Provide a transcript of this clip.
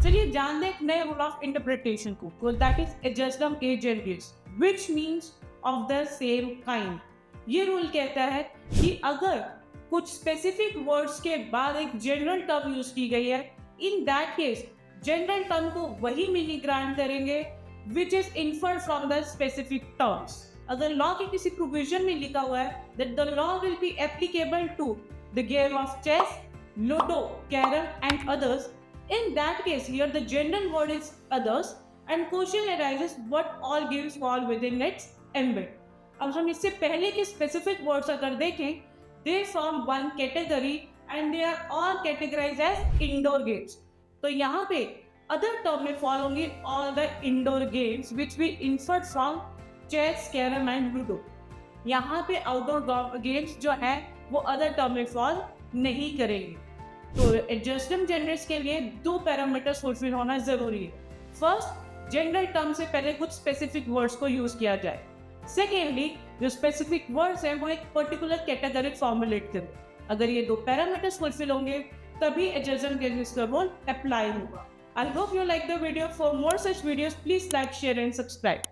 चलिए जान लें एक नए रूल ऑफ इंटरप्रिटेशन को, दैट इज एडजस्टम एज एंड गेस which means of the same kind. ये रूल कहता है कि अगर कुछ स्पेसिफिक वर्ड्स के बाद एक जनरल टर्म यूज की गई है, in that case general term को वही मीनिंग ग्रांट करेंगे which is inferred from the specific terms. अगर लॉ के किसी प्रोविजन में लिखा हुआ है that the law will be applicable to the game of chess, ludo, carrom and others, in that case here the general word is others and question arises what all games fall within its ambit। अब हम इससे पहले के specific words अगर देखें, they form one category and they are all categorized as indoor games। तो यहाँ पे अदर टर्म में फॉल होंगे all the indoor games which we inferred from chess, carrom and ludo. यहाँ पे आउटडोर गेम्स जो है वो अदर टर्म में फॉल नहीं करेंगे। तो एडजस्टम जेंडर्स के लिए दो पैरामीटर्स फुलफिल होना जरूरी है। फर्स्ट, जेंडर टर्म से पहले कुछ स्पेसिफिक वर्ड्स को यूज किया जाए। सेकेंडली, जो स्पेसिफिक वर्ड्स हैं वो एक पर्टिकुलर कैटेगरी फॉर्मुलेट करें। अगर ये दो पैरामीटर्स फुलफिल होंगे तभी एडजस्टम जेंडर्स का रूल अप्लाई होगा। I hope you like the video. For more such videos please like, share and subscribe.